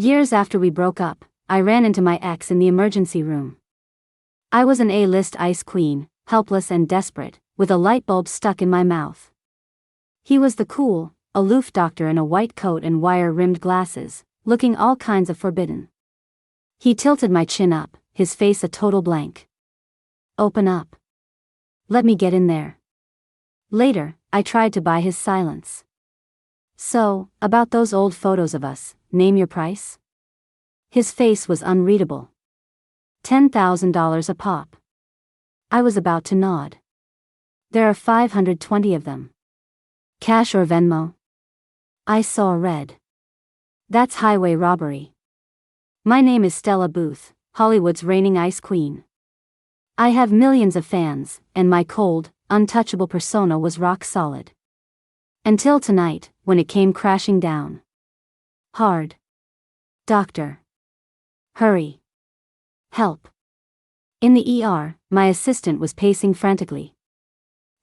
Years after we broke up, I ran into my ex in the emergency room. I was an A-list ice queen, helpless and desperate, with a light bulb stuck in my mouth. He was the cool, aloof doctor in a white coat and wire-rimmed glasses, looking all kinds of forbidden. He tilted my chin up, his face a total blank. "Open up. Let me get in there." Later, I tried to buy his silence. "So, about those old photos of us, name your price?" His face was unreadable. $10,000 a pop. I was about to nod. "There are 520 of them. Cash or Venmo?" I saw red. "That's highway robbery. My name is Stella Booth, Hollywood's reigning ice queen. I have millions of fans, and my cold, untouchable persona was rock solid. Until tonight, when it came crashing down. Hard. Doctor. Hurry. Help." In the ER, my assistant was pacing frantically.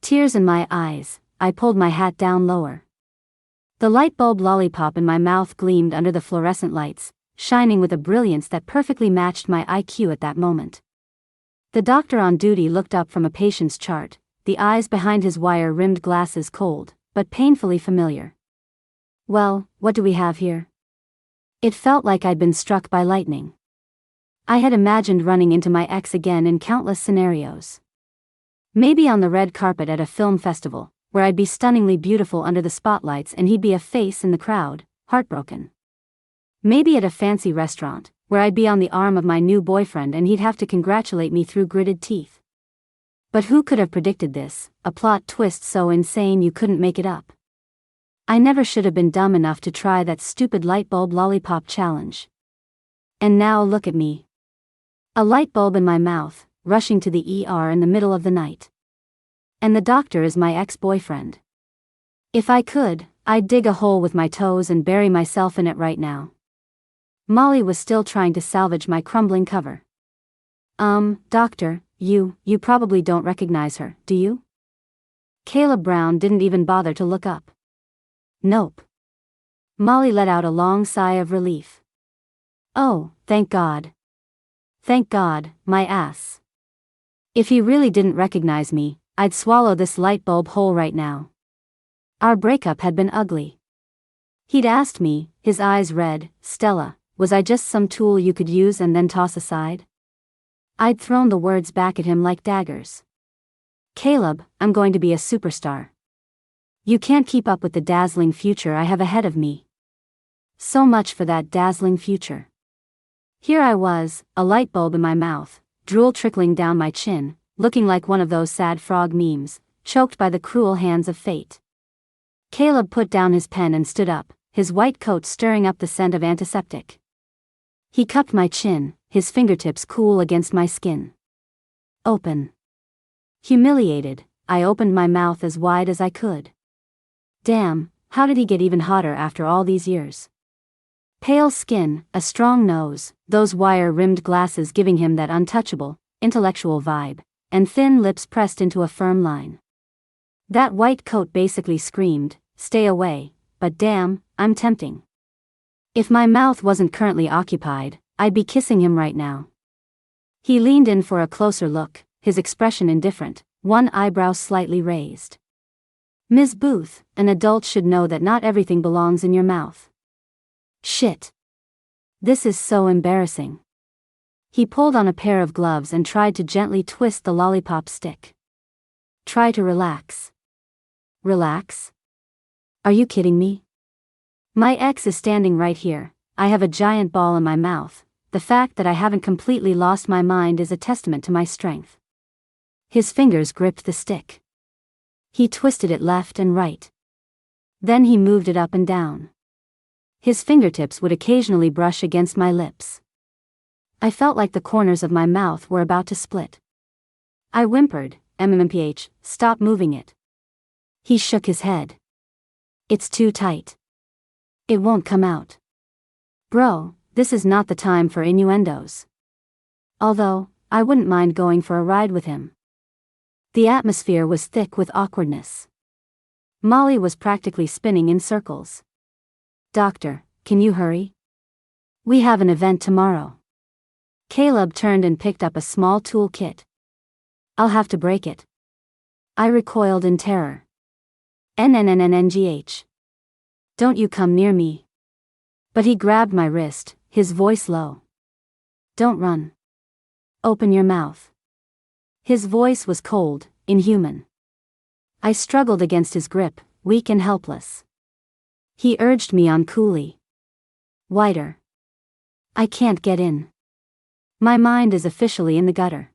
Tears in my eyes, I pulled my hat down lower. The light bulb lollipop in my mouth gleamed under the fluorescent lights, shining with a brilliance that perfectly matched my IQ at that moment. The doctor on duty looked up from a patient's chart, the eyes behind his wire-rimmed glasses cold, but painfully familiar. "Well, what do we have here?" It felt like I'd been struck by lightning. I had imagined running into my ex again in countless scenarios. Maybe on the red carpet at a film festival, where I'd be stunningly beautiful under the spotlights and he'd be a face in the crowd, heartbroken. Maybe at a fancy restaurant, where I'd be on the arm of my new boyfriend and he'd have to congratulate me through gritted teeth. But who could have predicted this, a plot twist so insane you couldn't make it up? I never should have been dumb enough to try that stupid light bulb lollipop challenge. And now look at me. A light bulb in my mouth, rushing to the ER in the middle of the night. And the doctor is my ex-boyfriend. If I could, I'd dig a hole with my toes and bury myself in it right now. Molly was still trying to salvage my crumbling cover. Doctor, you probably don't recognize her, do you?" Caleb Brown didn't even bother to look up. "Nope." Molly let out a long sigh of relief. "Oh, thank God. Thank God, my ass. If he really didn't recognize me, I'd swallow this light bulb whole right now." Our breakup had been ugly. He'd asked me, his eyes red, "Stella, was I just some tool you could use and then toss aside?" I'd thrown the words back at him like daggers. "Caleb, I'm going to be a superstar. You can't keep up with the dazzling future I have ahead of me." So much for that dazzling future. Here I was, a light bulb in my mouth, drool trickling down my chin, looking like one of those sad frog memes, choked by the cruel hands of fate. Caleb put down his pen and stood up, his white coat stirring up the scent of antiseptic. He cupped my chin, his fingertips cool against my skin. "Open." Humiliated, I opened my mouth as wide as I could. Damn, how did he get even hotter after all these years? Pale skin, a strong nose, those wire-rimmed glasses giving him that untouchable, intellectual vibe, and thin lips pressed into a firm line. That white coat basically screamed, "Stay away," but damn, I'm tempting. If my mouth wasn't currently occupied, I'd be kissing him right now. He leaned in for a closer look, his expression indifferent, one eyebrow slightly raised. "Ms. Booth, an adult should know that not everything belongs in your mouth." Shit. This is so embarrassing. He pulled on a pair of gloves and tried to gently twist the lollipop stick. "Try to relax." Relax? Are you kidding me? My ex is standing right here, I have a giant ball in my mouth. The fact that I haven't completely lost my mind is a testament to my strength. His fingers gripped the stick. He twisted it left and right. Then he moved it up and down. His fingertips would occasionally brush against my lips. I felt like the corners of my mouth were about to split. I whimpered, "MMPH, stop moving it." He shook his head. "It's too tight. It won't come out." "Bro, this is not the time for innuendos." Although, I wouldn't mind going for a ride with him. The atmosphere was thick with awkwardness. Molly was practically spinning in circles. "Doctor, can you hurry?" We have an event tomorrow. Caleb turned and picked up a small tool kit. I'll have to break it. I recoiled in terror. NNNNNGH. Don't you come near me. But he grabbed my wrist, his voice low. Don't run. Open your mouth. His voice was cold, inhuman. I struggled against his grip, weak and helpless. He urged me on coolly. Wider. I can't get in. My mind is officially in the gutter.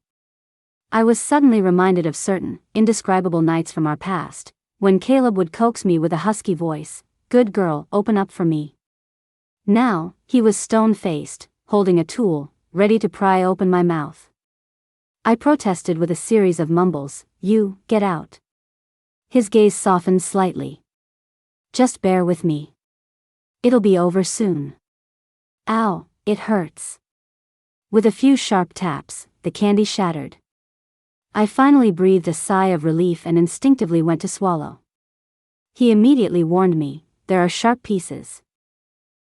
I was suddenly reminded of certain, indescribable nights from our past, when Caleb would coax me with a husky voice, "Good girl, open up for me." Now, he was stone-faced, holding a tool, ready to pry open my mouth. I protested with a series of mumbles, "You, get out." His gaze softened slightly. Just bear with me. It'll be over soon. Ow, it hurts. With a few sharp taps, the candy shattered. I finally breathed a sigh of relief and instinctively went to swallow. He immediately warned me, "There are sharp pieces.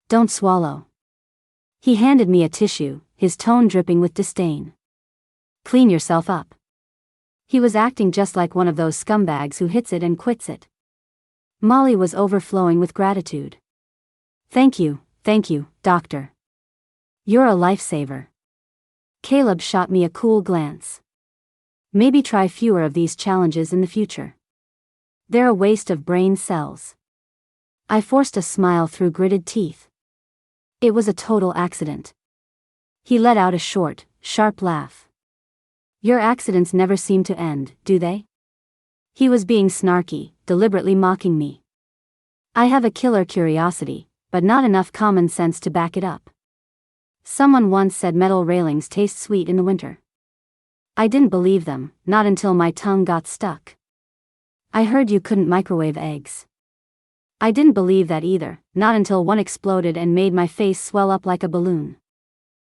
Don't swallow." He handed me a tissue, his tone dripping with disdain. "Clean yourself up." He was acting just like one of those scumbags who hits it and quits it. Molly was overflowing with gratitude. Thank you, doctor. You're a lifesaver." Caleb shot me a cool glance. Maybe try fewer of these challenges in the future. They're a waste of brain cells. I forced a smile through gritted teeth. It was a total accident. He let out a short, sharp laugh. Your accidents never seem to end, do they? He was being snarky, deliberately mocking me. I have a killer curiosity, but not enough common sense to back it up. Someone once said metal railings taste sweet in the winter. I didn't believe them, not until my tongue got stuck. I heard you couldn't microwave eggs. I didn't believe that either, not until one exploded and made my face swell up like a balloon.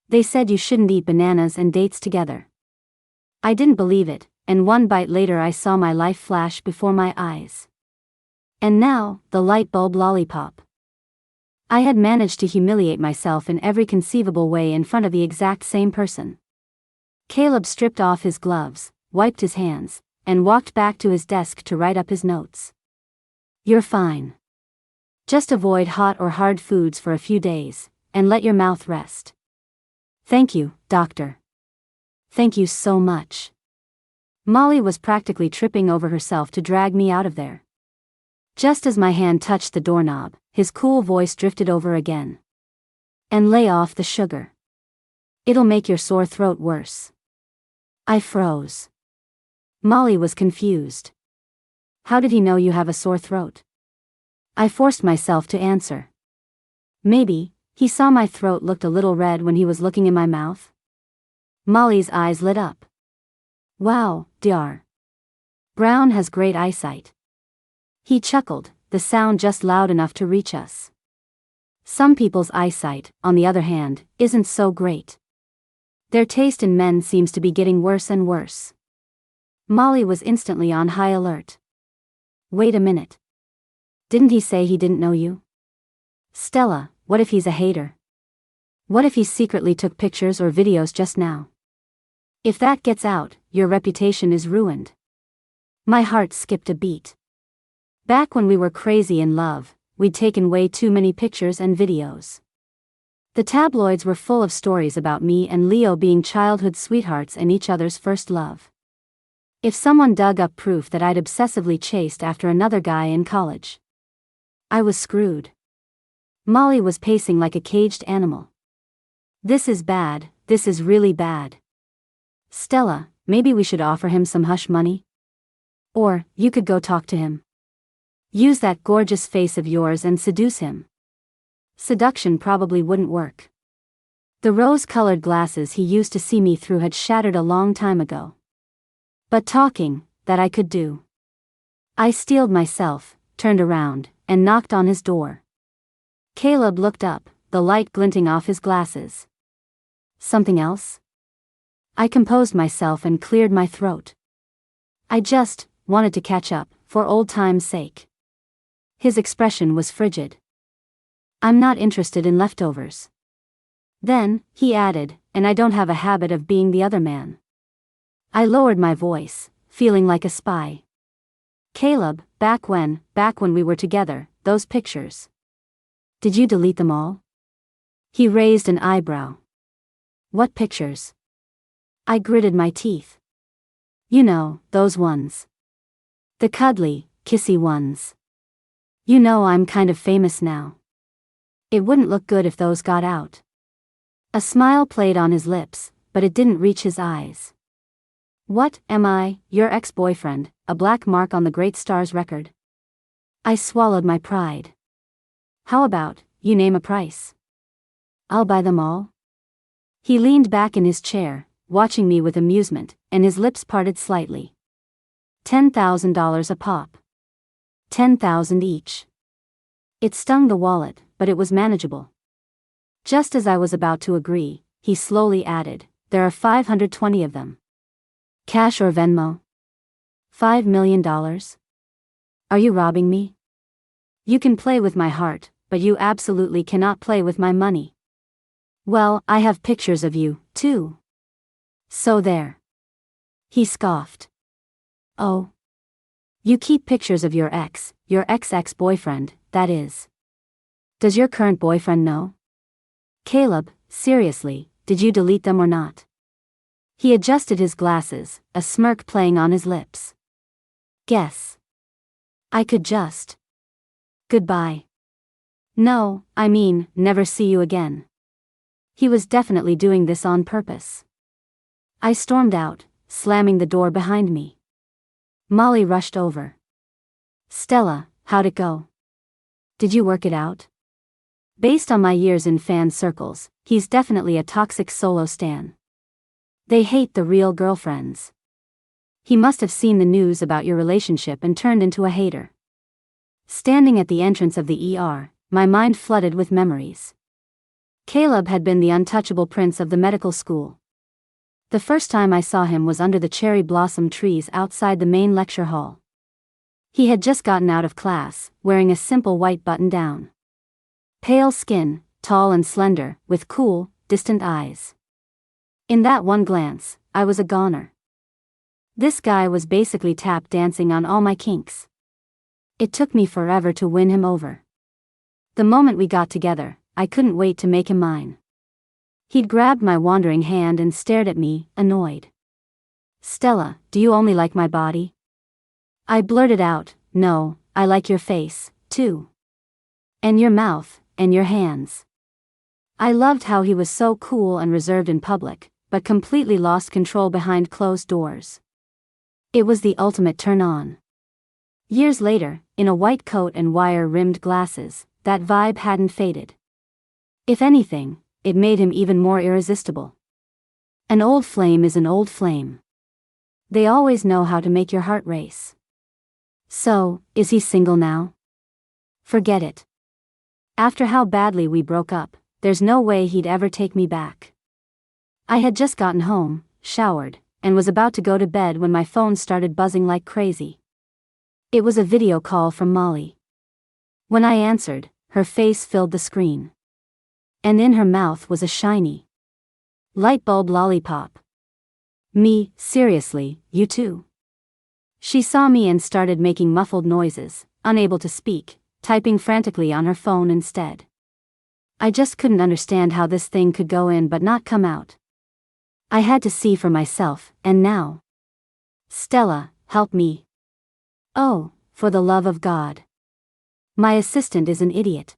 They said you shouldn't eat bananas and dates together. I didn't believe it, and one bite later I saw my life flash before my eyes. And now, the light bulb lollipop. I had managed to humiliate myself in every conceivable way in front of the exact same person. Caleb stripped off his gloves, wiped his hands, and walked back to his desk to write up his notes. You're fine. Just avoid hot or hard foods for a few days, and let your mouth rest. Thank you, doctor. Thank you so much. Molly was practically tripping over herself to drag me out of there. Just as my hand touched the doorknob, his cool voice drifted over again. And lay off the sugar. It'll make your sore throat worse. I froze. Molly was confused. How did he know you have a sore throat? I forced myself to answer. Maybe, he saw my throat looked a little red when he was looking in my mouth. Molly's eyes lit up. Wow, Dr. Brown has great eyesight. He chuckled, the sound just loud enough to reach us. Some people's eyesight, on the other hand, isn't so great. Their taste in men seems to be getting worse and worse. Molly was instantly on high alert. Wait a minute. Didn't he say he didn't know you? Stella, what if he's a hater? What if he secretly took pictures or videos just now? If that gets out, your reputation is ruined. My heart skipped a beat. Back when we were crazy in love, we'd taken way too many pictures and videos. The tabloids were full of stories about me and Leo being childhood sweethearts and each other's first love. If someone dug up proof that I'd obsessively chased after another guy in college, I was screwed. Molly was pacing like a caged animal. This is bad, this is really bad. Stella, maybe we should offer him some hush money? Or, you could go talk to him. Use that gorgeous face of yours and seduce him. Seduction probably wouldn't work. The rose-colored glasses he used to see me through had shattered a long time ago. But talking, that I could do. I steeled myself, turned around, and knocked on his door. Caleb looked up, the light glinting off his glasses. Something else? I composed myself and cleared my throat. I just wanted to catch up, for old time's sake. His expression was frigid. I'm not interested in leftovers. Then, he added, and I don't have a habit of being the other man. I lowered my voice, feeling like a spy. Caleb, back when we were together, those pictures. Did you delete them all? He raised an eyebrow. What pictures? I gritted my teeth. You know, those ones. The cuddly, kissy ones. You know I'm kind of famous now. It wouldn't look good if those got out. A smile played on his lips, but it didn't reach his eyes. What, am I, your ex-boyfriend, a black mark on the great star's record? I swallowed my pride. How about, you name a price? I'll buy them all. He leaned back in his chair, watching me with amusement, and his lips parted slightly. $10,000 a pop. 10,000 each. It stung the wallet, but it was manageable. Just as I was about to agree, he slowly added, there are 520 of them. Cash or Venmo? $5 million? Are you robbing me? You can play with my heart, but you absolutely cannot play with my money. Well, I have pictures of you, too. So there. He scoffed. Oh. You keep pictures of your ex-boyfriend, that is. Does your current boyfriend know? Caleb, seriously, did you delete them or not? He adjusted his glasses, a smirk playing on his lips. Guess. I could just. Goodbye. No, I mean, never see you again. He was definitely doing this on purpose. I stormed out, slamming the door behind me. Molly rushed over. Stella, how'd it go? Did you work it out? Based on my years in fan circles, he's definitely a toxic solo stan. They hate the real girlfriends. He must have seen the news about your relationship and turned into a hater. Standing at the entrance of the ER, my mind flooded with memories. Caleb had been the untouchable prince of the medical school. The first time I saw him was under the cherry blossom trees outside the main lecture hall. He had just gotten out of class, wearing a simple white button-down. Pale skin, tall and slender, with cool, distant eyes. In that one glance, I was a goner. This guy was basically tap dancing on all my kinks. It took me forever to win him over. The moment we got together, I couldn't wait to make him mine. He'd grabbed my wandering hand and stared at me, annoyed. Stella, do you only like my body? I blurted out, no, I like your face, too. And your mouth, and your hands. I loved how he was so cool and reserved in public, but completely lost control behind closed doors. It was the ultimate turn-on. Years later, in a white coat and wire-rimmed glasses, that vibe hadn't faded. If anything, it made him even more irresistible. An old flame is an old flame. They always know how to make your heart race. So, is he single now? Forget it. After how badly we broke up, there's no way he'd ever take me back. I had just gotten home, showered, and was about to go to bed when my phone started buzzing like crazy. It was a video call from Molly. When I answered, her face filled the screen. And in her mouth was a shiny light bulb lollipop. Me, seriously, you too? She saw me and started making muffled noises, unable to speak, typing frantically on her phone instead. I just couldn't understand how this thing could go in but not come out. I had to see for myself, and now. Stella, help me. Oh, for the love of God. My assistant is an idiot.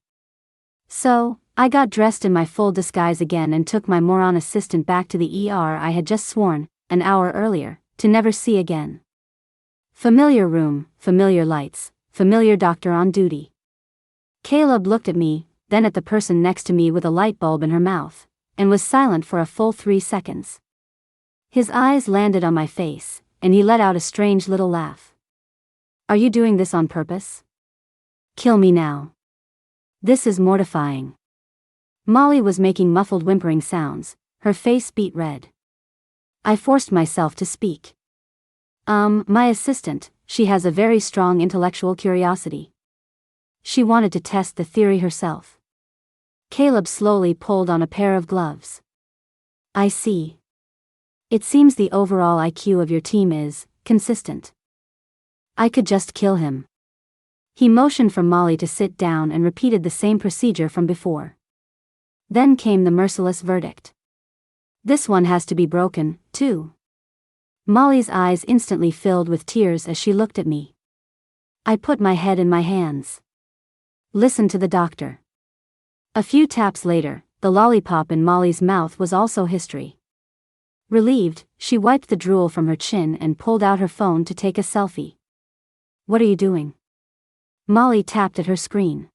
So, I got dressed in my full disguise again and took my moron assistant back to the ER I had just sworn, an hour earlier, to never see again. Familiar room, familiar lights, familiar doctor on duty. Caleb looked at me, then at the person next to me with a light bulb in her mouth, and was silent for a full 3 seconds. His eyes landed on my face, and he let out a strange little laugh. Are you doing this on purpose? Kill me now. This is mortifying. Molly was making muffled whimpering sounds, her face beet red. I forced myself to speak. My assistant, she has a very strong intellectual curiosity. She wanted to test the theory herself. Caleb slowly pulled on a pair of gloves. I see. It seems the overall IQ of your team is consistent. I could just kill him. He motioned for Molly to sit down and repeated the same procedure from before. Then came the merciless verdict. This one has to be broken, too. Molly's eyes instantly filled with tears as she looked at me. I put my head in my hands. Listen to the doctor. A few taps later, the lollipop in Molly's mouth was also history. Relieved, she wiped the drool from her chin and pulled out her phone to take a selfie. What are you doing? Molly tapped at her screen.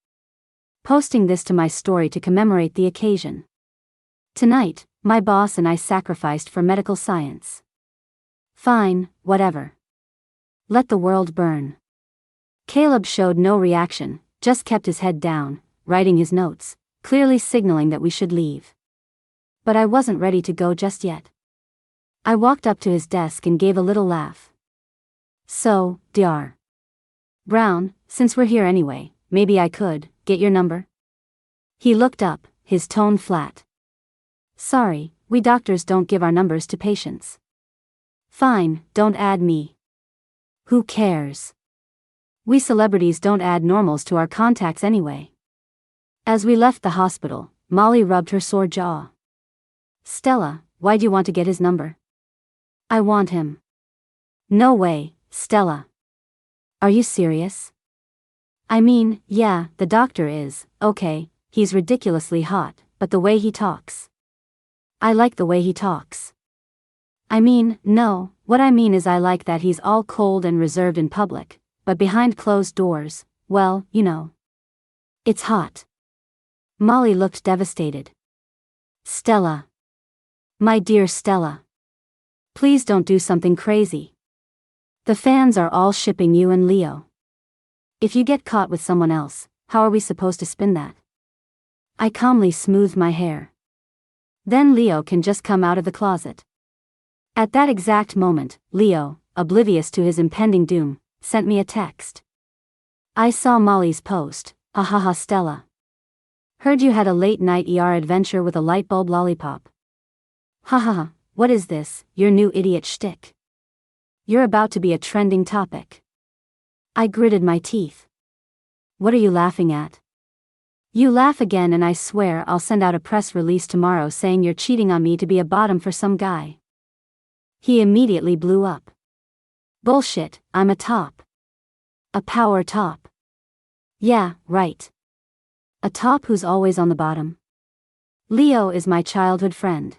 Posting this to my story to commemorate the occasion. Tonight, my boss and I sacrificed for medical science. Fine, whatever. Let the world burn. Caleb showed no reaction, just kept his head down, writing his notes, clearly signaling that we should leave. But I wasn't ready to go just yet. I walked up to his desk and gave a little laugh. So, Dr. Brown, since we're here anyway, maybe I could get your number? He looked up, his tone flat. Sorry, we doctors don't give our numbers to patients. Fine, don't add me. Who cares? We celebrities don't add normals to our contacts anyway. As we left the hospital, Molly rubbed her sore jaw. Stella, why do you want to get his number? I want him. No way, Stella. Are you serious? I mean, yeah, the doctor is, okay, he's ridiculously hot, but the way he talks. I like the way he talks. I mean, no, what I mean is I like that he's all cold and reserved in public, but behind closed doors, well, you know. It's hot. Molly looked devastated. Stella. My dear Stella. Please don't do something crazy. The fans are all shipping you and Leo. If you get caught with someone else, how are we supposed to spin that? I calmly smoothed my hair. Then Leo can just come out of the closet. At that exact moment, Leo, oblivious to his impending doom, sent me a text. I saw Molly's post, ahaha Stella. Heard you had a late-night ER adventure with a lightbulb lollipop. Hahaha, what is this, your new idiot shtick? You're about to be a trending topic. I gritted my teeth. What are you laughing at? You laugh again and I swear I'll send out a press release tomorrow saying you're cheating on me to be a bottom for some guy. He immediately blew up. Bullshit, I'm a top. A power top. Yeah, right. A top who's always on the bottom. Leo is my childhood friend.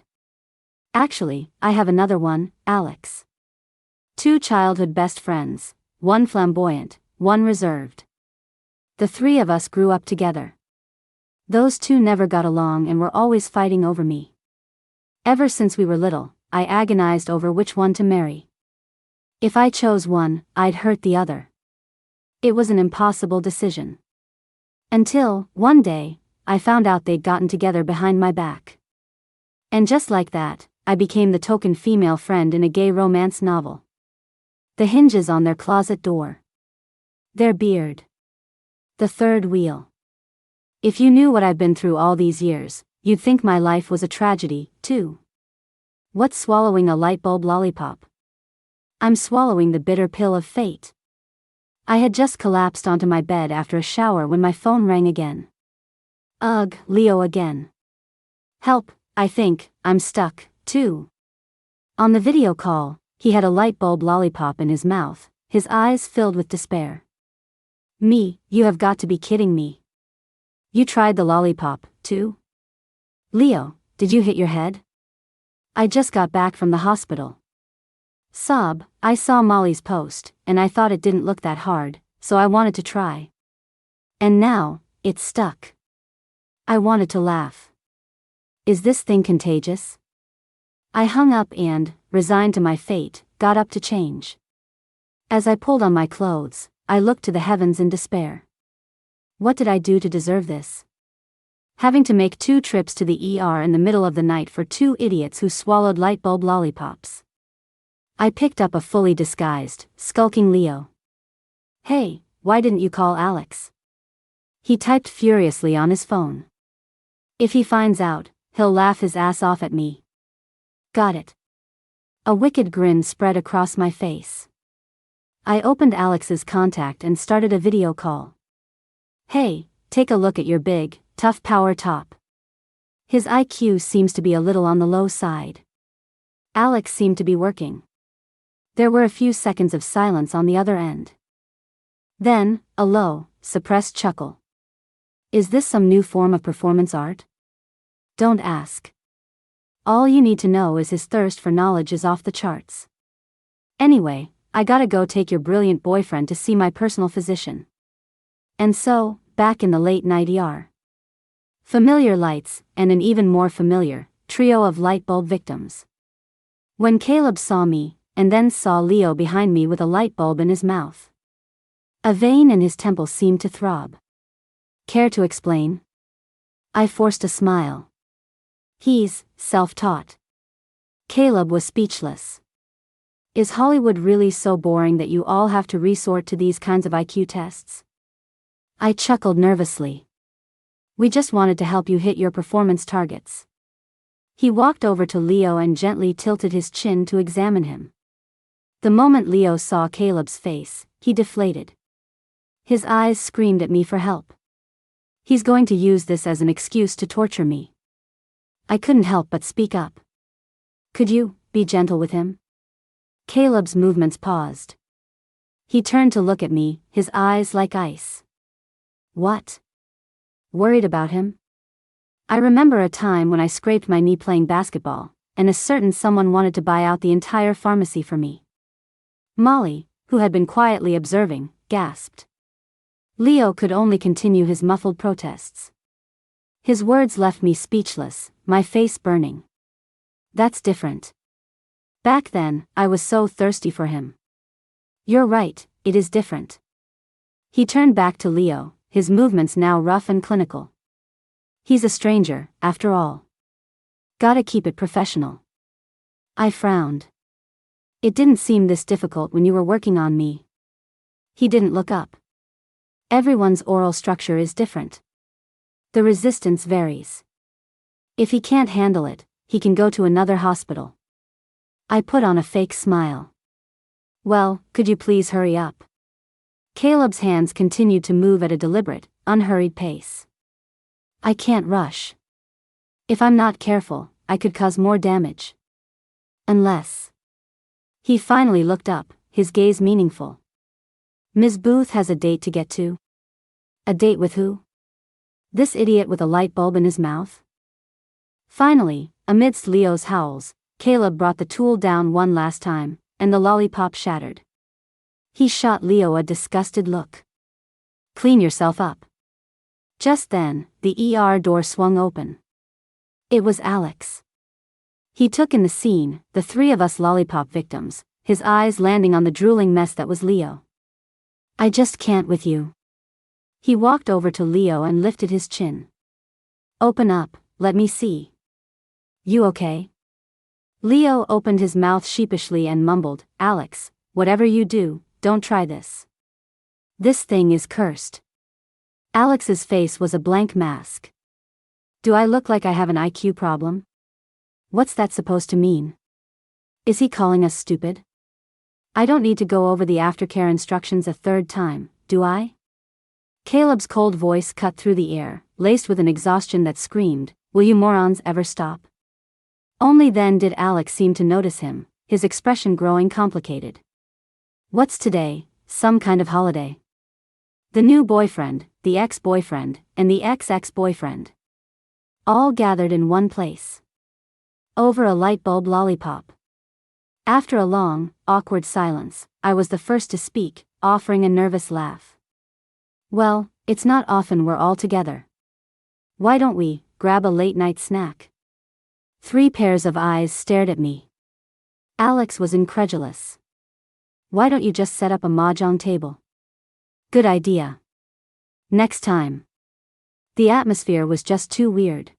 Actually, I have another one, Alex. 2 childhood best friends, one flamboyant, one reserved. The 3 of us grew up together. Those 2 never got along and were always fighting over me. Ever since we were little, I agonized over which one to marry. If I chose one, I'd hurt the other. It was an impossible decision. Until, one day, I found out they'd gotten together behind my back. And just like that, I became the token female friend in a gay romance novel. The hinges on their closet door. Their beard. The third wheel. If you knew what I've been through all these years, you'd think my life was a tragedy, too. What's swallowing a lightbulb lollipop? I'm swallowing the bitter pill of fate. I had just collapsed onto my bed after a shower when my phone rang again. Ugh, Leo again. Help, I think, I'm stuck, too. On the video call, he had a lightbulb lollipop in his mouth, his eyes filled with despair. Me, you have got to be kidding me. You tried the lollipop, too? Leo, did you hit your head? I just got back from the hospital. Sob, I saw Molly's post, and I thought it didn't look that hard, so I wanted to try. And now, it's stuck. I wanted to laugh. Is this thing contagious? I hung up and, resigned to my fate, got up to change. As I pulled on my clothes, I looked to the heavens in despair. What did I do to deserve this? Having to make 2 trips to the ER in the middle of the night for 2 idiots who swallowed lightbulb lollipops. I picked up a fully disguised, skulking Leo. Hey, why didn't you call Alex? He typed furiously on his phone. If he finds out, he'll laugh his ass off at me. Got it. A wicked grin spread across my face. I opened Alex's contact and started a video call. Hey, take a look at your big, tough power top. His IQ seems to be a little on the low side. Alex seemed to be working. There were a few seconds of silence on the other end. Then, a low, suppressed chuckle. Is this some new form of performance art? Don't ask. All you need to know is his thirst for knowledge is off the charts. Anyway, I gotta go take your brilliant boyfriend to see my personal physician. And so, back in the late night ER. Familiar lights, and an even more familiar trio of light bulb victims. When Caleb saw me, and then saw Leo behind me with a light bulb in his mouth. A vein in his temple seemed to throb. Care to explain? I forced a smile. He's self-taught. Caleb was speechless. Is Hollywood really so boring that you all have to resort to these kinds of IQ tests? I chuckled nervously. We just wanted to help you hit your performance targets. He walked over to Leo and gently tilted his chin to examine him. The moment Leo saw Caleb's face, he deflated. His eyes screamed at me for help. He's going to use this as an excuse to torture me. I couldn't help but speak up. Could you be gentle with him? Caleb's movements paused. He turned to look at me, his eyes like ice. What? Worried about him? I remember a time when I scraped my knee playing basketball, and a certain someone wanted to buy out the entire pharmacy for me. Molly, who had been quietly observing, gasped. Leo could only continue his muffled protests. His words left me speechless, my face burning. That's different. Back then, I was so thirsty for him. You're right, it is different. He turned back to Leo, his movements now rough and clinical. He's a stranger, after all. Gotta keep it professional. I frowned. It didn't seem this difficult when you were working on me. He didn't look up. Everyone's oral structure is different. The resistance varies. If he can't handle it, he can go to another hospital. I put on a fake smile. Well, could you please hurry up? Caleb's hands continued to move at a deliberate, unhurried pace. I can't rush. If I'm not careful, I could cause more damage. Unless. He finally looked up, his gaze meaningful. Ms. Booth has a date to get to. A date with who? This idiot with a light bulb in his mouth? Finally, amidst Leo's howls, Caleb brought the tool down one last time, and the lollipop shattered. He shot Leo a disgusted look. Clean yourself up. Just then, the ER door swung open. It was Alex. He took in the scene, the three of us lollipop victims, his eyes landing on the drooling mess that was Leo. I just can't with you. He walked over to Leo and lifted his chin. Open up, let me see. You okay? Leo opened his mouth sheepishly and mumbled, Alex, whatever you do, don't try this. This thing is cursed. Alex's face was a blank mask. Do I look like I have an IQ problem? What's that supposed to mean? Is he calling us stupid? I don't need to go over the aftercare instructions a third time, do I? Caleb's cold voice cut through the air, laced with an exhaustion that screamed, will you morons ever stop? Only then did Alex seem to notice him, his expression growing complicated. What's today, some kind of holiday? The new boyfriend, the ex-boyfriend, and the ex-ex-boyfriend. All gathered in one place. Over a light bulb lollipop. After a long, awkward silence, I was the first to speak, offering a nervous laugh. Well, it's not often we're all together. Why don't we grab a late-night snack? 3 pairs of eyes stared at me. Alex was incredulous. Why don't you just set up a mahjong table? Good idea. Next time. The atmosphere was just too weird.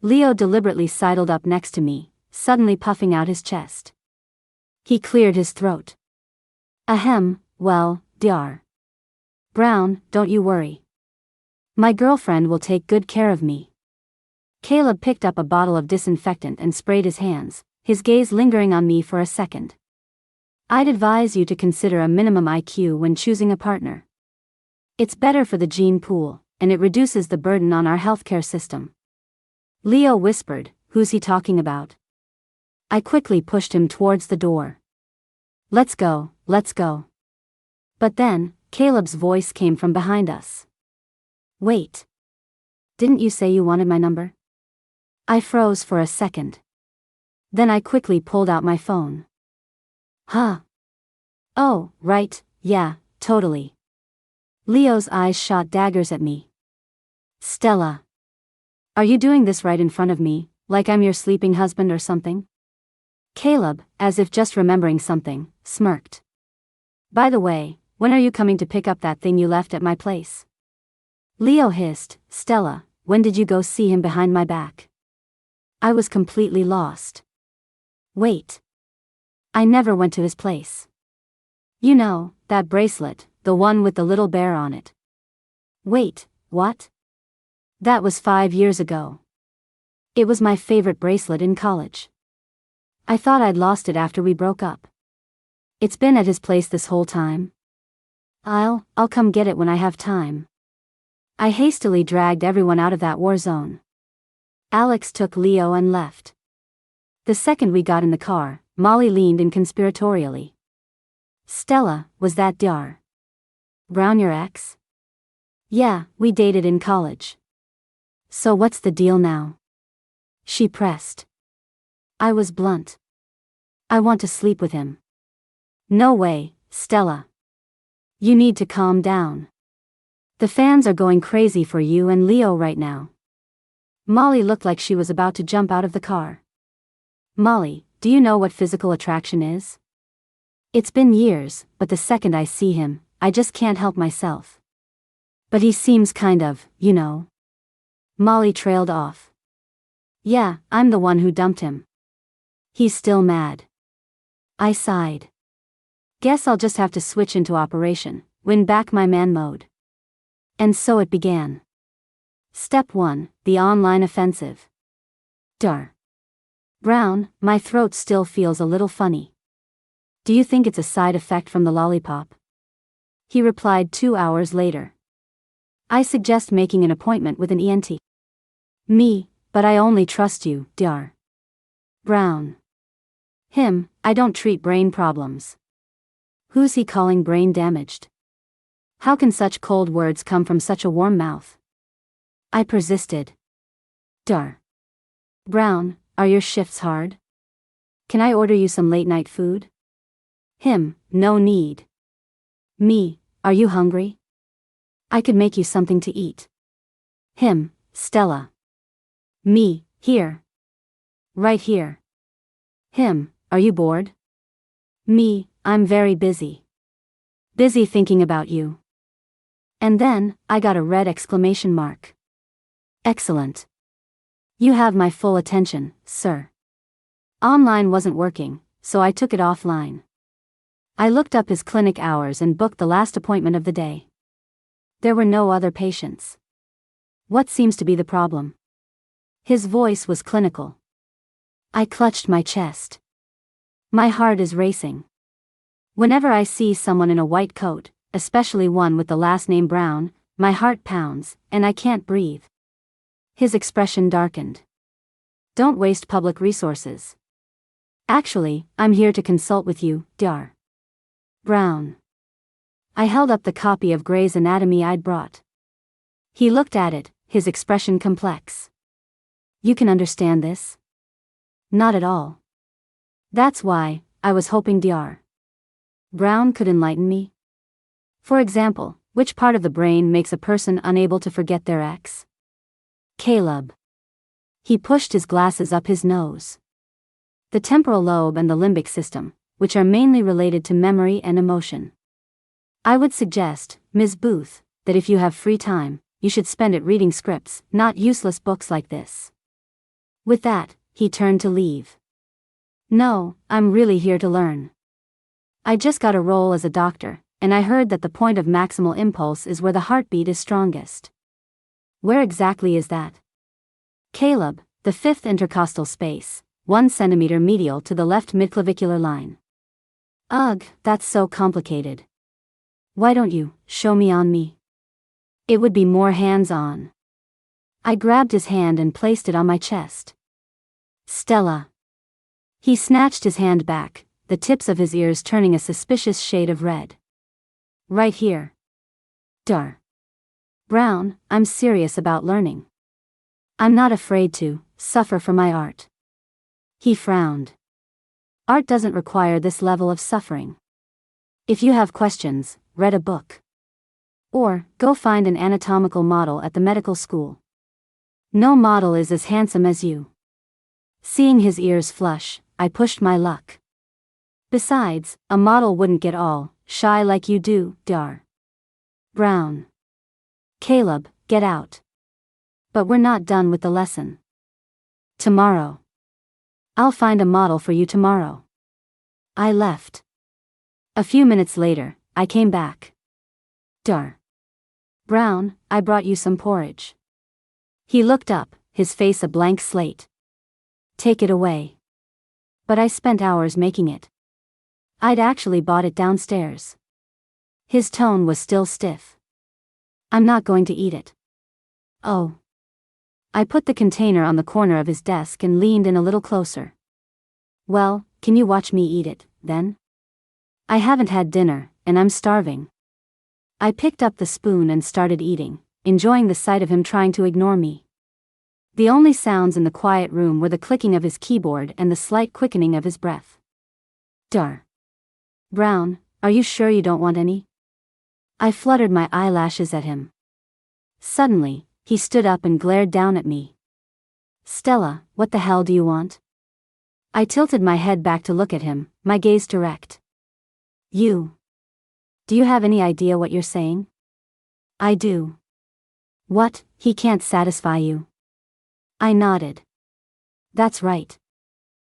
Leo deliberately sidled up next to me, suddenly puffing out his chest. He cleared his throat. Ahem, well, Dr. Brown, don't you worry. My girlfriend will take good care of me. Caleb picked up a bottle of disinfectant and sprayed his hands, his gaze lingering on me for a second. I'd advise you to consider a minimum IQ when choosing a partner. It's better for the gene pool, and it reduces the burden on our healthcare system. Leo whispered, "Who's he talking about?" I quickly pushed him towards the door. Let's go, let's go." But then, Caleb's voice came from behind us. "Wait. Didn't you say you wanted my number?" I froze for a second. Then I quickly pulled out my phone. Huh. Oh, right, yeah, totally. Leo's eyes shot daggers at me. "Stella. Are you doing this right in front of me, like I'm your sleeping husband or something?" Caleb, as if just remembering something, smirked. "By the way, when are you coming to pick up that thing you left at my place?" Leo hissed, "Stella, when did you go see him behind my back?" I was completely lost. Wait. I never went to his place. You know, that bracelet, the one with the little bear on it. Wait, what? That was 5 years ago. It was my favorite bracelet in college. I thought I'd lost it after we broke up. It's been at his place this whole time. I'll come get it when I have time. I hastily dragged everyone out of that war zone. Alex took Leo and left. The second we got in the car, Molly leaned in conspiratorially. "Stella, was that Dr. Brown your ex?" "Yeah, we dated in college." "So what's the deal now?" she pressed. I was blunt. "I want to sleep with him." "No way, Stella. You need to calm down. The fans are going crazy for you and Leo right now." Molly looked like she was about to jump out of the car. "Molly, do you know what physical attraction is?" "It's been years, but the second I see him, I just can't help myself." "But he seems kind of, you know." Molly trailed off. "Yeah, I'm the one who dumped him. He's still mad." I sighed. "Guess I'll just have to switch into Operation Win Back My Man mode." And so it began. Step 1, the online offensive. Dr. Brown, my throat still feels a little funny. "Do you think it's a side effect from the lollipop?" He replied 2 hours later. "I suggest making an appointment with an ENT." Me, "But I only trust you, Dr. Brown." Him, "I don't treat brain problems." Who's he calling brain damaged? How can such cold words come from such a warm mouth? I persisted. "Dr. Brown, are your shifts hard? Can I order you some late-night food?" Him, "No need." Me, "Are you hungry? I could make you something to eat." Him, "Stella." Me, "Here. Right here." Him, "Are you bored?" Me, "I'm very busy. Busy thinking about you." And then, I got a red exclamation mark. "Excellent. You have my full attention, sir." Online wasn't working, so I took it offline. I looked up his clinic hours and booked the last appointment of the day. There were no other patients. "What seems to be the problem?" His voice was clinical. I clutched my chest. My heart is racing. Whenever I see someone in a white coat, especially one with the last name Brown, my heart pounds, and I can't breathe. His expression darkened. "Don't waste public resources. Actually, I'm here to consult with you, Dr. Brown." I held up the copy of Gray's Anatomy I'd brought. He looked at it, his expression complex. "You can understand this?" "Not at all." "That's why, I was hoping Dr. Brown could enlighten me." "For example, which part of the brain makes a person unable to forget their ex?" Caleb. He pushed his glasses up his nose. "The temporal lobe and the limbic system, which are mainly related to memory and emotion. I would suggest, Ms. Booth, that if you have free time, you should spend it reading scripts, not useless books like this." With that, he turned to leave. "No, I'm really here to learn. I just got a role as a doctor, and I heard that the point of maximal impulse is where the heartbeat is strongest." "Where exactly is that?" Caleb, the fifth intercostal space, 1 centimeter medial to the left midclavicular line. Ugh, that's so complicated. Why don't you show me on me? It would be more hands-on. I grabbed his hand and placed it on my chest. Stella. He snatched his hand back, the tips of his ears turning a suspicious shade of red. Right here. Dar. Brown, I'm serious about learning. I'm not afraid to suffer for my art. He frowned. Art doesn't require this level of suffering. If you have questions, read a book. Or, go find an anatomical model at the medical school. No model is as handsome as you. Seeing his ears flush, I pushed my luck. Besides, a model wouldn't get all shy like you do, Dar. Brown. Caleb, get out. But we're not done with the lesson. Tomorrow. I'll find a model for you tomorrow. I left. A few minutes later, I came back. Dar. Brown, I brought you some porridge. He looked up, his face a blank slate. Take it away. But I spent hours making it. I'd actually bought it downstairs. His tone was still stiff. I'm not going to eat it. Oh. I put the container on the corner of his desk and leaned in a little closer. Well, can you watch me eat it, then? I haven't had dinner, and I'm starving. I picked up the spoon and started eating, enjoying the sight of him trying to ignore me. The only sounds in the quiet room were the clicking of his keyboard and the slight quickening of his breath. Dar. Brown, are you sure you don't want any? I fluttered my eyelashes at him. Suddenly, he stood up and glared down at me. Stella, what the hell do you want? I tilted my head back to look at him, my gaze direct. You. Do you have any idea what you're saying? I do. What, he can't satisfy you? I nodded. That's right.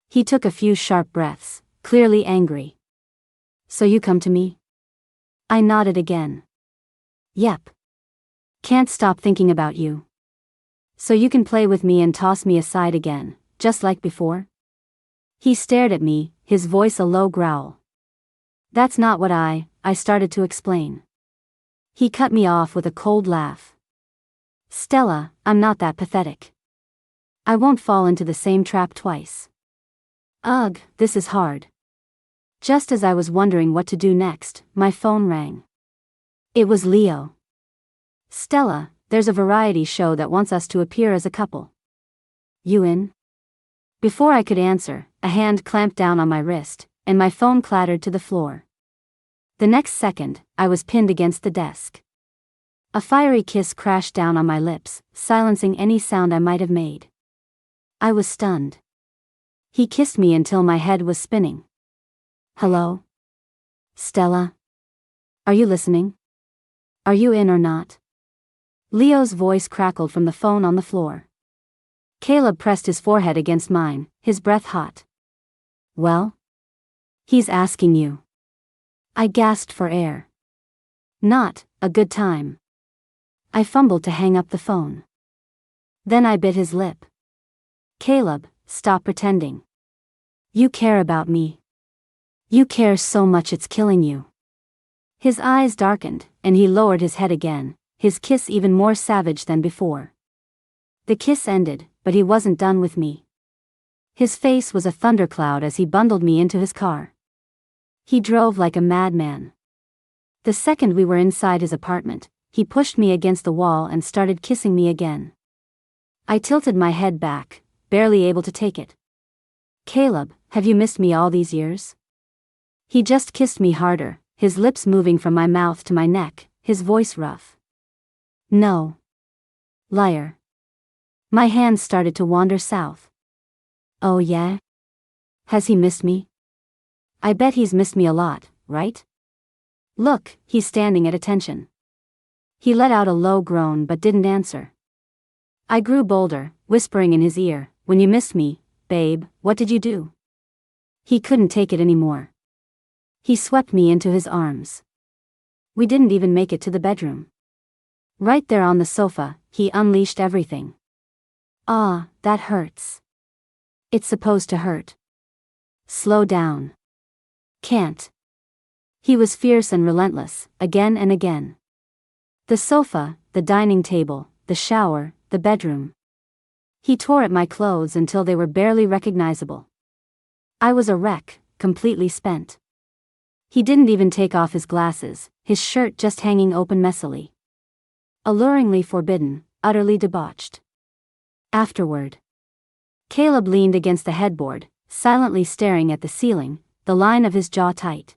He took a few sharp breaths, clearly angry. So you come to me? I nodded again. Yep. Can't stop thinking about you. So you can play with me and toss me aside again, just like before? He stared at me, his voice a low growl. That's not what I started to explain. He cut me off with a cold laugh. Stella, I'm not that pathetic. I won't fall into the same trap twice. Ugh, this is hard. Just as I was wondering what to do next, my phone rang. It was Leo. Stella, there's a variety show that wants us to appear as a couple. You in? Before I could answer, a hand clamped down on my wrist, and my phone clattered to the floor. The next second, I was pinned against the desk. A fiery kiss crashed down on my lips, silencing any sound I might have made. I was stunned. He kissed me until my head was spinning. Hello? Stella? Are you listening? Are you in or not? Leo's voice crackled from the phone on the floor. Caleb pressed his forehead against mine, his breath hot. Well? He's asking you. I gasped for air. Not a good time. I fumbled to hang up the phone. Then I bit his lip. Caleb, stop pretending. You care about me. You care so much it's killing you. His eyes darkened, and he lowered his head again, his kiss even more savage than before. The kiss ended, but he wasn't done with me. His face was a thundercloud as he bundled me into his car. He drove like a madman. The second we were inside his apartment, he pushed me against the wall and started kissing me again. I tilted my head back, barely able to take it. Caleb, have you missed me all these years? He just kissed me harder, his lips moving from my mouth to my neck, his voice rough. No. Liar. My hands started to wander south. Oh yeah? Has he missed me? I bet he's missed me a lot, right? Look, he's standing at attention. He let out a low groan but didn't answer. I grew bolder, whispering in his ear, when you missed me, babe, what did you do? He couldn't take it anymore. He swept me into his arms. We didn't even make it to the bedroom. Right there on the sofa, he unleashed everything. Ah, that hurts. It's supposed to hurt. Slow down. Can't. He was fierce and relentless, again and again. The sofa, the dining table, the shower, the bedroom. He tore at my clothes until they were barely recognizable. I was a wreck, completely spent. He didn't even take off his glasses, his shirt just hanging open messily. Alluringly forbidden, utterly debauched. Afterward. Caleb leaned against the headboard, silently staring at the ceiling, the line of his jaw tight.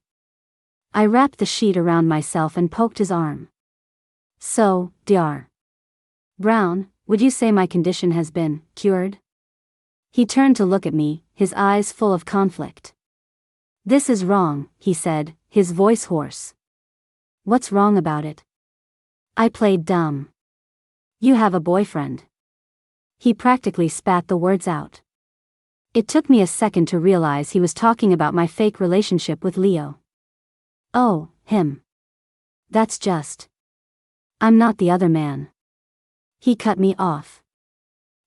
I wrapped the sheet around myself and poked his arm. So, Dr. Brown, would you say my condition has been cured? He turned to look at me, his eyes full of conflict. This is wrong, he said, his voice hoarse. What's wrong about it? I played dumb. You have a boyfriend. He practically spat the words out. It took me a second to realize he was talking about my fake relationship with Leo. Oh, him. That's just. I'm not the other man. He cut me off.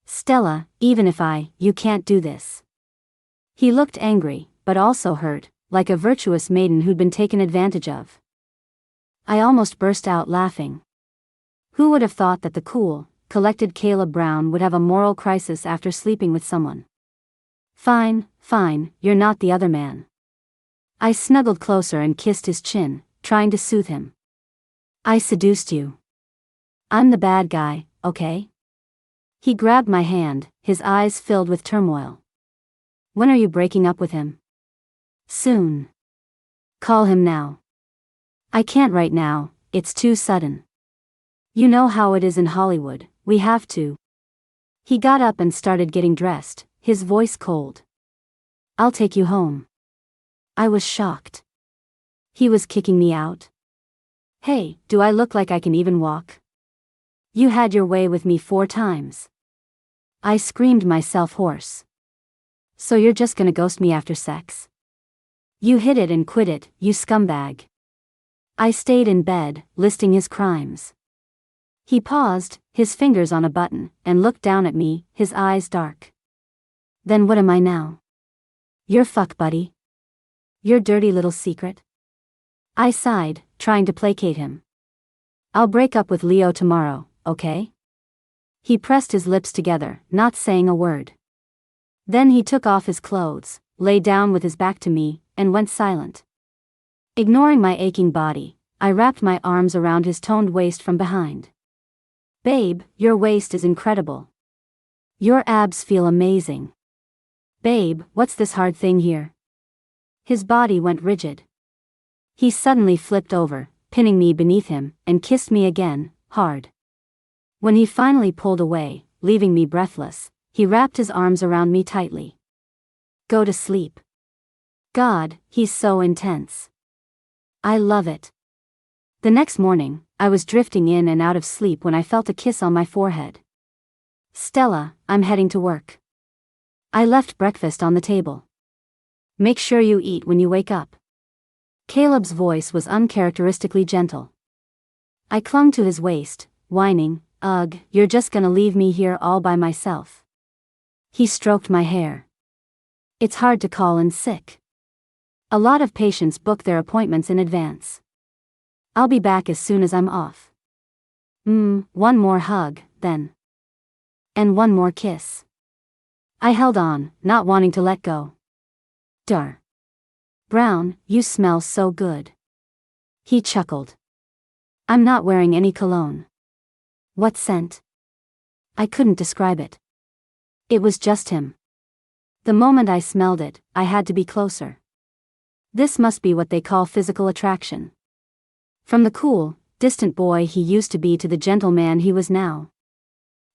Stella, even if you can't do this. He looked angry, but also hurt, like a virtuous maiden who'd been taken advantage of. I almost burst out laughing. Who would have thought that the cool, collected Caleb Brown would have a moral crisis after sleeping with someone? Fine, you're not the other man. I snuggled closer and kissed his chin, trying to soothe him. I seduced you. I'm the bad guy, okay? He grabbed my hand, his eyes filled with turmoil. When are you breaking up with him? Soon. Call him now. I can't right now, it's too sudden. You know how it is in Hollywood, we have to. He got up and started getting dressed, his voice cold. I'll take you home. I was shocked. He was kicking me out. Hey, do I look like I can even walk? You had your way with me 4 times. I screamed myself hoarse. So you're just gonna ghost me after sex? You hit it and quit it, you scumbag. I stayed in bed, listing his crimes. He paused, his fingers on a button, and looked down at me, his eyes dark. Then what am I now? Your fuck buddy? Your dirty little secret? I sighed, trying to placate him. I'll break up with Leo tomorrow, okay? He pressed his lips together, not saying a word. Then he took off his clothes, lay down with his back to me, and went silent. Ignoring my aching body, I wrapped my arms around his toned waist from behind. Babe, your waist is incredible. Your abs feel amazing. Babe, what's this hard thing here? His body went rigid. He suddenly flipped over, pinning me beneath him, and kissed me again, hard. When he finally pulled away, leaving me breathless, he wrapped his arms around me tightly. Go to sleep. God, he's so intense. I love it. The next morning, I was drifting in and out of sleep when I felt a kiss on my forehead. Stella, I'm heading to work. I left breakfast on the table. Make sure you eat when you wake up. Caleb's voice was uncharacteristically gentle. I clung to his waist, whining, Ugh, you're just gonna leave me here all by myself. He stroked my hair. It's hard to call in sick. A lot of patients book their appointments in advance. I'll be back as soon as I'm off. One more hug, then. And one more kiss. I held on, not wanting to let go. Dr. Brown, you smell so good. He chuckled. I'm not wearing any cologne. What scent? I couldn't describe it. It was just him. The moment I smelled it, I had to be closer. This must be what they call physical attraction. From the cool, distant boy he used to be to the gentleman he was now.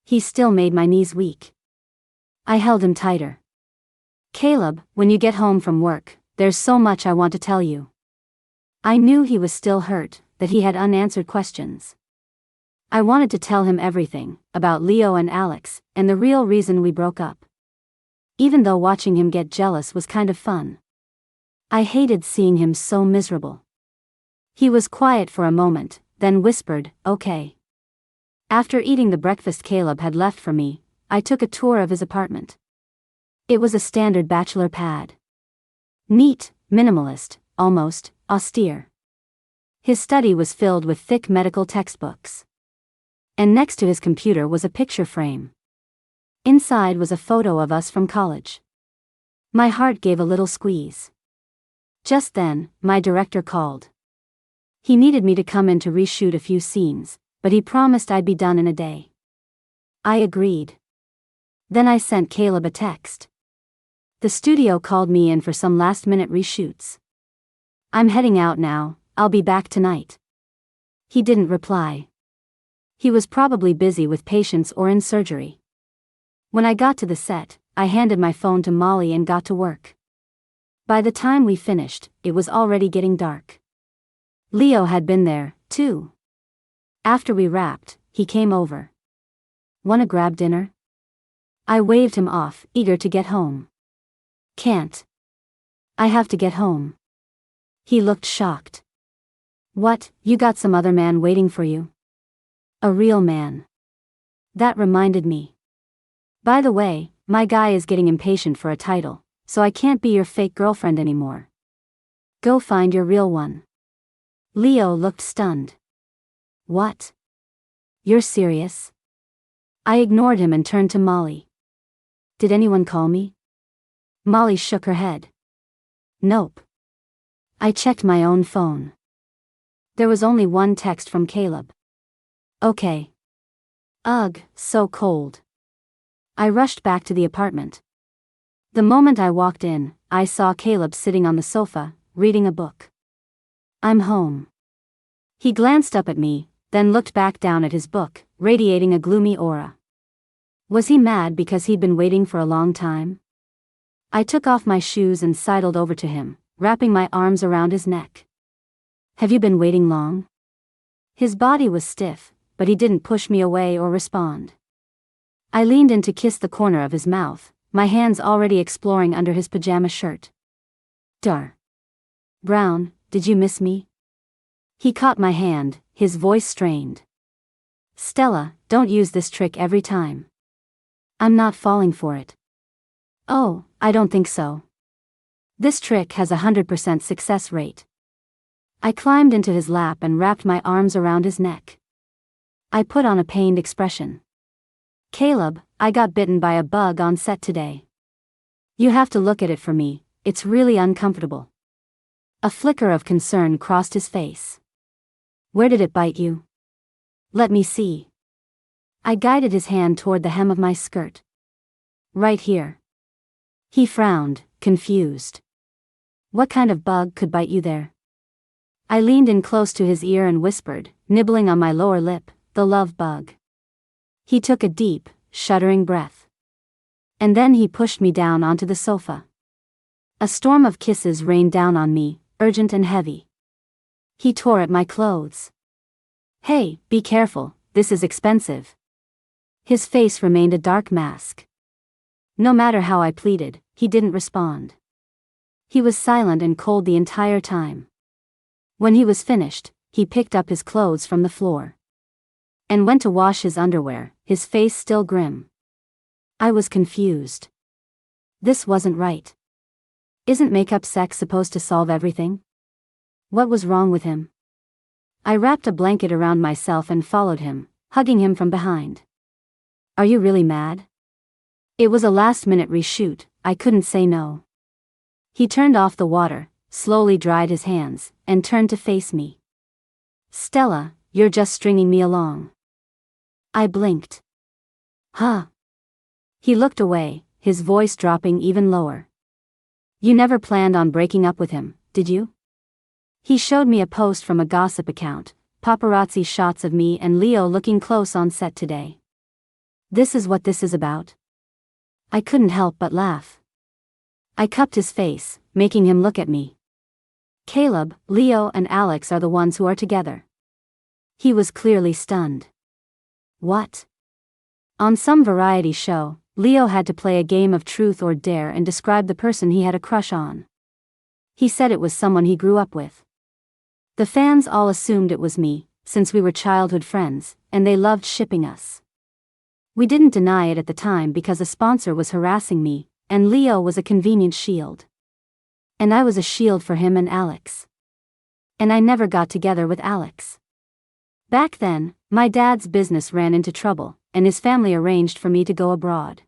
He still made my knees weak. I held him tighter. Caleb, when you get home from work, there's so much I want to tell you. I knew he was still hurt, that he had unanswered questions. I wanted to tell him everything, about Leo and Alex, and the real reason we broke up. Even though watching him get jealous was kind of fun. I hated seeing him so miserable. He was quiet for a moment, then whispered, okay. After eating the breakfast Caleb had left for me, I took a tour of his apartment. It was a standard bachelor pad. Neat, minimalist, almost austere. His study was filled with thick medical textbooks. And next to his computer was a picture frame. Inside was a photo of us from college. My heart gave a little squeeze. Just then, my director called. He needed me to come in to reshoot a few scenes, but he promised I'd be done in a day. I agreed. Then I sent Caleb a text. The studio called me in for some last-minute reshoots. I'm heading out now, I'll be back tonight. He didn't reply. He was probably busy with patients or in surgery. When I got to the set, I handed my phone to Molly and got to work. By the time we finished, it was already getting dark. Leo had been there, too. After we wrapped, he came over. "Wanna grab dinner?" I waved him off, eager to get home. "Can't. I have to get home." He looked shocked. "What, you got some other man waiting for you?" "A real man." That reminded me. "By the way, my guy is getting impatient for a title, so I can't be your fake girlfriend anymore. Go find your real one." Leo looked stunned. "What? You're serious?" I ignored him and turned to Molly. "Did anyone call me?" Molly shook her head. "Nope." I checked my own phone. There was only one text from Caleb. "Okay." Ugh, so cold. I rushed back to the apartment. The moment I walked in, I saw Caleb sitting on the sofa, reading a book. "I'm home." He glanced up at me, then looked back down at his book, radiating a gloomy aura. Was he mad because he'd been waiting for a long time? I took off my shoes and sidled over to him, wrapping my arms around his neck. "Have you been waiting long?" His body was stiff, but he didn't push me away or respond. I leaned in to kiss the corner of his mouth, my hands already exploring under his pajama shirt. "Dar. Brown, did you miss me?" He caught my hand, his voice strained. "Stella, don't use this trick every time." "I'm not falling for it." "Oh, I don't think so. This trick has a 100% success rate." I climbed into his lap and wrapped my arms around his neck. I put on a pained expression. "Caleb, I got bitten by a bug on set today. You have to look at it for me, it's really uncomfortable." A flicker of concern crossed his face. "Where did it bite you?" "Let me see." I guided his hand toward the hem of my skirt. "Right here." He frowned, confused. "What kind of bug could bite you there?" I leaned in close to his ear and whispered, nibbling on my lower lip, "The love bug." He took a deep, shuddering breath. And then he pushed me down onto the sofa. A storm of kisses rained down on me, urgent and heavy. He tore at my clothes. "Hey, be careful, this is expensive." His face remained a dark mask. No matter how I pleaded, he didn't respond. He was silent and cold the entire time. When he was finished, he picked up his clothes from the floor and went to wash his underwear, his face still grim. I was confused. This wasn't right. Isn't makeup sex supposed to solve everything? What was wrong with him? I wrapped a blanket around myself and followed him, hugging him from behind. "Are you really mad?" It was a last-minute reshoot, I couldn't say no. He turned off the water, slowly dried his hands, and turned to face me. "Stella, you're just stringing me along." I blinked. "Huh?" He looked away, his voice dropping even lower. "You never planned on breaking up with him, did you?" He showed me a post from a gossip account, paparazzi shots of me and Leo looking close on set today. "This is what this is about?" I couldn't help but laugh. I cupped his face, making him look at me. "Caleb, Leo and Alex are the ones who are together." He was clearly stunned. "What?" On some variety show, Leo had to play a game of truth or dare and describe the person he had a crush on. He said it was someone he grew up with. The fans all assumed it was me, since we were childhood friends, and they loved shipping us. We didn't deny it at the time because a sponsor was harassing me, and Leo was a convenient shield. And I was a shield for him and Alex. And I never got together with Alex. Back then, my dad's business ran into trouble, and his family arranged for me to go abroad.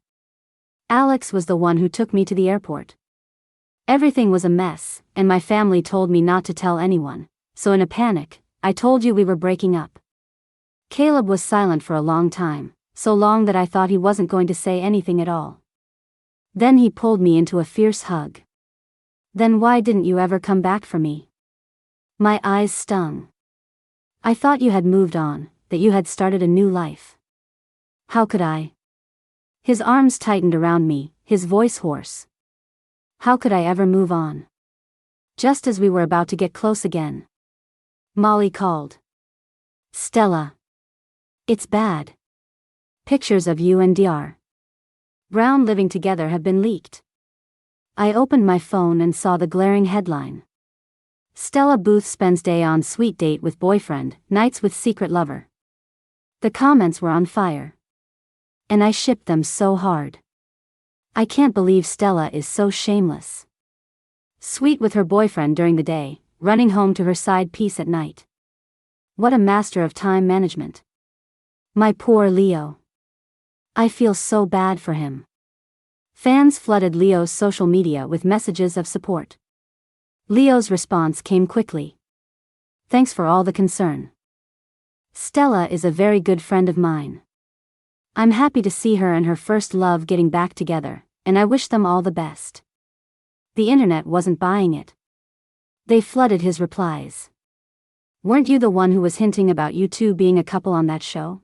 Alex was the one who took me to the airport. Everything was a mess, and my family told me not to tell anyone, so in a panic, I told you we were breaking up. Caleb was silent for a long time, so long that I thought he wasn't going to say anything at all. Then he pulled me into a fierce hug. Then why didn't you ever come back for me? My eyes stung. I thought you had moved on, that you had started a new life. How could I? His arms tightened around me, his voice hoarse. How could I ever move on? Just as we were about to get close again, Molly called. Stella. It's bad. Pictures of you and Dr. Brown living together have been leaked. I opened my phone and saw the glaring headline. Stella Booth spends day on sweet date with boyfriend, nights with secret lover. The comments were on fire. And I shipped them so hard. I can't believe Stella is so shameless. Sweet with her boyfriend during the day, running home to her side piece at night. What a master of time management. My poor Leo. I feel so bad for him. Fans flooded Leo's social media with messages of support. Leo's response came quickly. Thanks for all the concern. Stella is a very good friend of mine. I'm happy to see her and her first love getting back together, and I wish them all the best. The internet wasn't buying it. They flooded his replies. Weren't you the one who was hinting about you two being a couple on that show?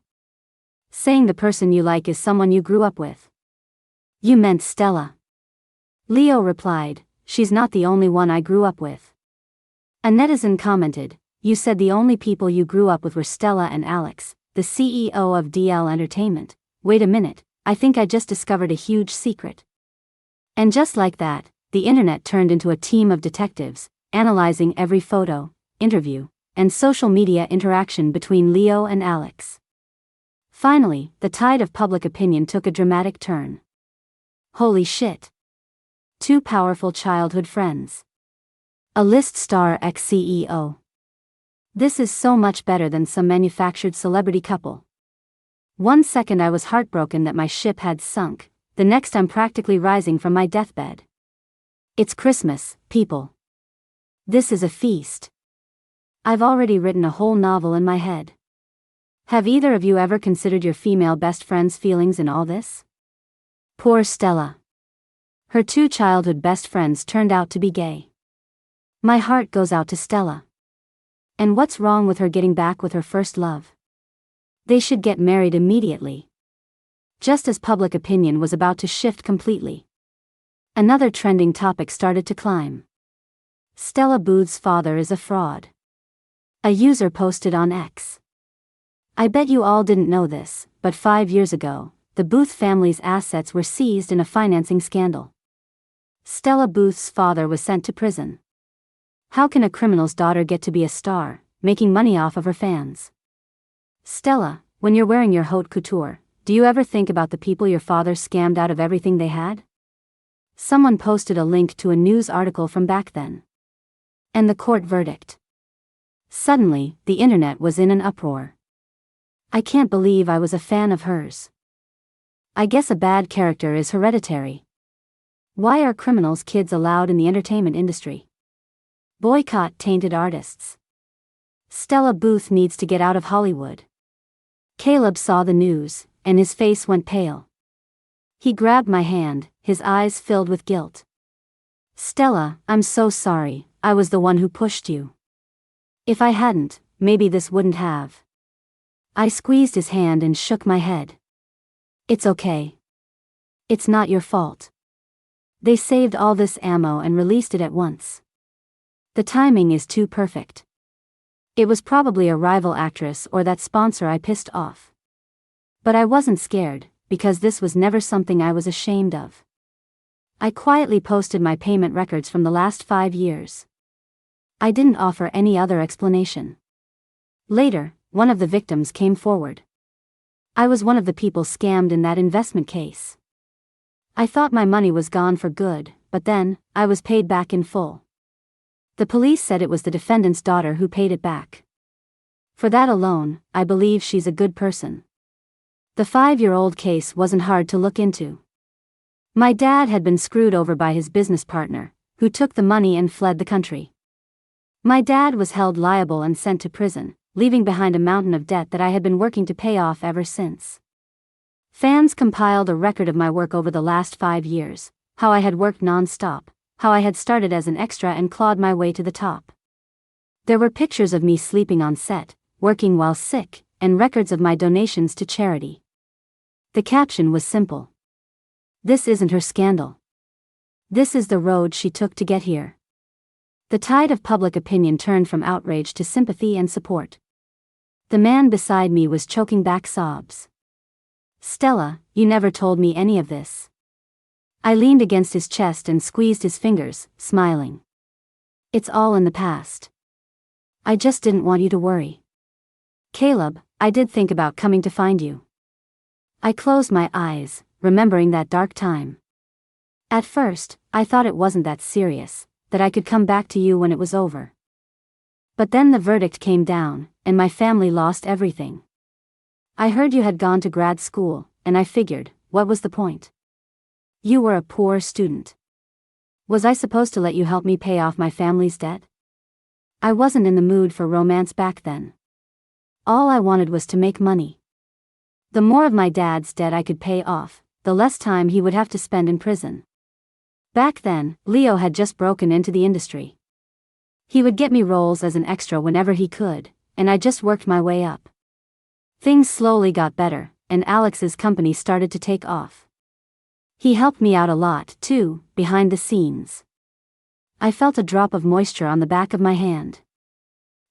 Saying the person you like is someone you grew up with. You meant Stella. Leo replied, she's not the only one I grew up with. A netizen commented, you said the only people you grew up with were Stella and Alex, the CEO of DL Entertainment. Wait a minute, I think I just discovered a huge secret. And just like that, the internet turned into a team of detectives, analyzing every photo, interview, and social media interaction between Leo and Alex. Finally, the tide of public opinion took a dramatic turn. Holy shit. Two powerful childhood friends. A list star ex-CEO. This is so much better than some manufactured celebrity couple. 1 second I was heartbroken that my ship had sunk, the next I'm practically rising from my deathbed. It's Christmas, people. This is a feast. I've already written a whole novel in my head. Have either of you ever considered your female best friend's feelings in all this? Poor Stella. Her two childhood best friends turned out to be gay. My heart goes out to Stella. And what's wrong with her getting back with her first love? They should get married immediately. Just as public opinion was about to shift completely, another trending topic started to climb. Stella Booth's father is a fraud. A user posted on X. I bet you all didn't know this, but 5 years ago, the Booth family's assets were seized in a financing scandal. Stella Booth's father was sent to prison. How can a criminal's daughter get to be a star, making money off of her fans? Stella, when you're wearing your haute couture, do you ever think about the people your father scammed out of everything they had? Someone posted a link to a news article from back then. And the court verdict. Suddenly, the internet was in an uproar. I can't believe I was a fan of hers. I guess a bad character is hereditary. Why are criminals' kids allowed in the entertainment industry? Boycott tainted artists. Stella Booth needs to get out of Hollywood. Caleb saw the news, and his face went pale. He grabbed my hand, his eyes filled with guilt. Stella, I'm so sorry, I was the one who pushed you. If I hadn't, maybe this wouldn't have. I squeezed his hand and shook my head. It's okay. It's not your fault. They saved all this ammo and released it at once. The timing is too perfect. It was probably a rival actress or that sponsor I pissed off. But I wasn't scared, because this was never something I was ashamed of. I quietly posted my payment records from the last 5 years. I didn't offer any other explanation. Later, one of the victims came forward. I was one of the people scammed in that investment case. I thought my money was gone for good, but then, I was paid back in full. The police said it was the defendant's daughter who paid it back. For that alone, I believe she's a good person. The 5-year-old case wasn't hard to look into. My dad had been screwed over by his business partner, who took the money and fled the country. My dad was held liable and sent to prison, leaving behind a mountain of debt that I had been working to pay off ever since. Fans compiled a record of my work over the last 5 years, how I had worked non-stop, how I had started as an extra and clawed my way to the top. There were pictures of me sleeping on set, working while sick, and records of my donations to charity. The caption was simple. This isn't her scandal. This is the road she took to get here. The tide of public opinion turned from outrage to sympathy and support. The man beside me was choking back sobs. Stella, you never told me any of this. I leaned against his chest and squeezed his fingers, smiling. It's all in the past. I just didn't want you to worry. Caleb, I did think about coming to find you. I closed my eyes, remembering that dark time. At first, I thought it wasn't that serious, that I could come back to you when it was over. But then the verdict came down, and my family lost everything. I heard you had gone to grad school, and I figured, what was the point? You were a poor student. Was I supposed to let you help me pay off my family's debt? I wasn't in the mood for romance back then. All I wanted was to make money. The more of my dad's debt I could pay off, the less time he would have to spend in prison. Back then, Leo had just broken into the industry. He would get me roles as an extra whenever he could, and I just worked my way up. Things slowly got better, and Alex's company started to take off. He helped me out a lot, too, behind the scenes. I felt a drop of moisture on the back of my hand.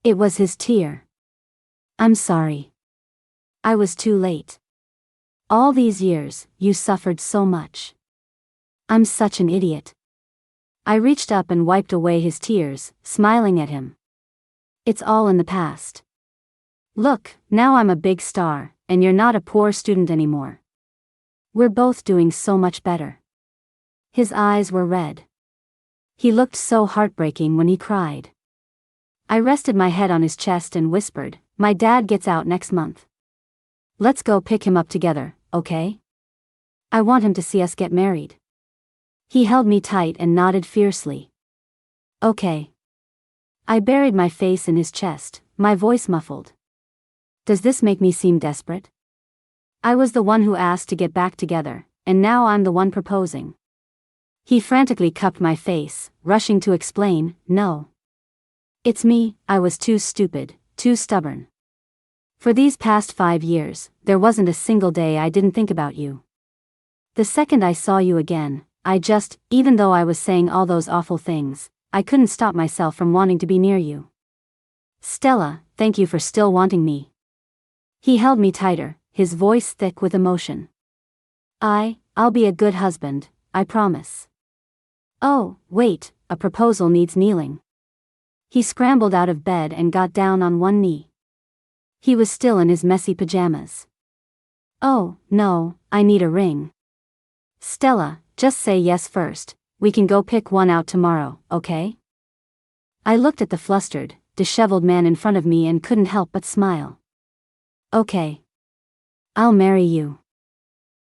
It was his tear. I'm sorry. I was too late. All these years, you suffered so much. I'm such an idiot. I reached up and wiped away his tears, smiling at him. It's all in the past. Look, now I'm a big star, and you're not a poor student anymore. We're both doing so much better. His eyes were red. He looked so heartbreaking when he cried. I rested my head on his chest and whispered, my dad gets out next month. Let's go pick him up together, okay? I want him to see us get married. He held me tight and nodded fiercely. Okay. I buried my face in his chest, my voice muffled. Does this make me seem desperate? I was the one who asked to get back together, and now I'm the one proposing. He frantically cupped my face, rushing to explain, no. It's me, I was too stupid, too stubborn. For these past 5 years, there wasn't a single day I didn't think about you. The second I saw you again, even though I was saying all those awful things, I couldn't stop myself from wanting to be near you. Stella, thank you for still wanting me. He held me tighter, his voice thick with emotion. I'll be a good husband, I promise. Oh, wait, a proposal needs kneeling. He scrambled out of bed and got down on one knee. He was still in his messy pajamas. Oh, no, I need a ring. Stella, just say yes first, we can go pick one out tomorrow, okay? I looked at the flustered, disheveled man in front of me and couldn't help but smile. Okay. I'll marry you.